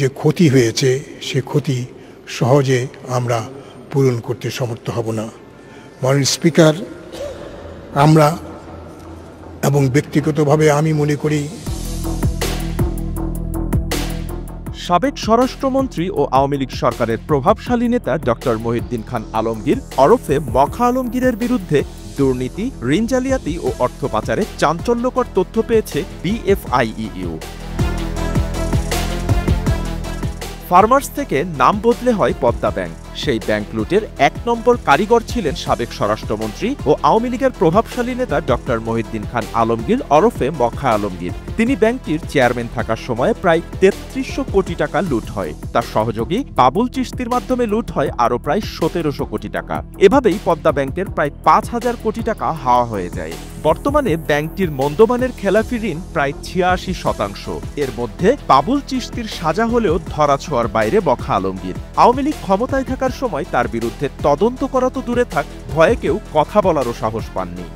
যে ক্ষতি হয়েছে সে ক্ষতি সহজে আমরা পূরণ করতে সমর্থ হব না। মাননীয় স্পিকার, আমরা এবং ব্যক্তিগতভাবে আমি মনে করি সাবেক স্বরাষ্ট্রমন্ত্রী ও আওয়ামী লীগ সরকারের প্রভাবশালী নেতা ডক্টর মহিউদ্দিন খান আলমগীর ওরফে মখা আলমগীরের বিরুদ্ধে দুর্নীতি, ঋণ জালিয়াতি ও অর্থ পাচারে চাঞ্চল্যকর তথ্য পেয়েছে BFIEU। ফার্মার্স থেকে নাম বদলে হয় পদ্মা ব্যাংক। সেই ব্যাংক লুটের ১ নম্বর কারিগর ছিলেন সাবেক স্বরাষ্ট্রমন্ত্রী ও আওয়ামী লীগের প্রভাবশালী নেতা ডক্টর মহিউদ্দিন খান আলমগীর ওরফে মখা আলমগীর। তিনি ব্যাংকটির চেয়ারম্যান থাকার সময় প্রায় ৩৩০০ কোটি টাকা লুট হয়। তার সহযোগী বাবুল চিশতির মাধ্যমে লুট হয় আরও প্রায় ১৭০০ কোটি টাকা। এভাবেই পদ্মা ব্যাংকের প্রায় ৫,০০০ কোটি টাকা হাওয়া হয়ে যায়। বর্তমানে ব্যাংকটির মন্দমানের খেলাফি ঋণ প্রায় ৮৬%। এর মধ্যে বাবুল চিশতির সাজা হলেও ধরাছোঁয়ার বাইরে মখা আলমগীর। আওয়ামী লীগ ক্ষমতায় থাকার সময় তার বিরুদ্ধে তদন্ত করা তো দূরে থাক, ভয়ে কেউ কথা বলারও সাহস পাননি।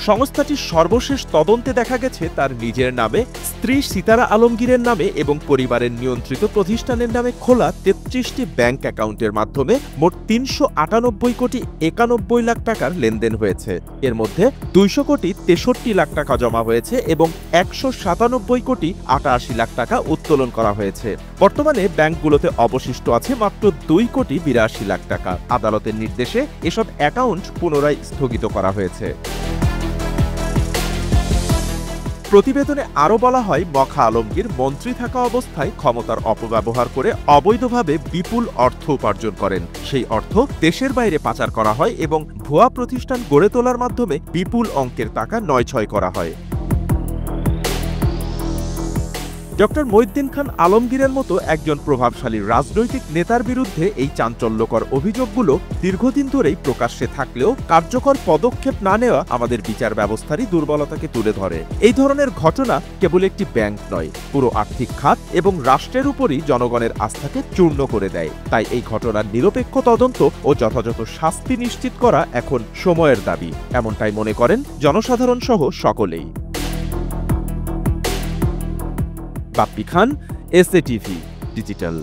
সংস্থাটির সর্বশেষ তদন্তে দেখা গেছে তার নিজের নামে, স্ত্রী সিতারা আলমগীরের নামে এবং পরিবারের নিয়ন্ত্রিত প্রতিষ্ঠানের নামে খোলা ৩৩টি ব্যাংক অ্যাকাউন্টের মাধ্যমে মোট ৩৯৮ কোটি ৯১ লাখ টাকার লেনদেন হয়েছে। এর মধ্যে ২০০ কোটি ৬৩ লাখ টাকা জমা হয়েছে এবং ১৯৭ কোটি ৮৮ লাখ টাকা উত্তোলন করা হয়েছে। বর্তমানে ব্যাংকগুলোতে অবশিষ্ট আছে মাত্র ২ কোটি ৮২ লাখ টাকা। আদালতের নির্দেশে এসব অ্যাকাউন্ট পুনরায় স্থগিত করা হয়েছে। প্রতিবেদনে আরও বলা হয়, মখা আলমগীর মন্ত্রী থাকা অবস্থায় ক্ষমতার অপব্যবহার করে অবৈধভাবে বিপুল অর্থ উপার্জন করেন। সেই অর্থ দেশের বাইরে পাচার করা হয় এবং ভুয়া প্রতিষ্ঠান গড়ে তোলার মাধ্যমে বিপুল অঙ্কের টাকা নয়ছয় করা হয়। ডক্টর মহিউদ্দিন খান আলমগীরের মতো একজন প্রভাবশালী রাজনৈতিক নেতার বিরুদ্ধে এই চাঞ্চল্যকর অভিযোগগুলো দীর্ঘদিন ধরেই প্রকাশ্যে থাকলেও কার্যকর পদক্ষেপ না নেওয়া আমাদের বিচার ব্যবস্থারই দুর্বলতাকে তুলে ধরে। এই ধরনের ঘটনা কেবল একটি ব্যাংক নয়, পুরো আর্থিক খাত এবং রাষ্ট্রের উপরই জনগণের আস্থাকে চূর্ণ করে দেয়। তাই এই ঘটনার নিরপেক্ষ তদন্ত ও যথাযথ শাস্তি নিশ্চিত করা এখন সময়ের দাবি, এমনটাই মনে করেন জনসাধারণ সহ সকলেই। বাপ্পি খান, SA TV ডিজিটাল।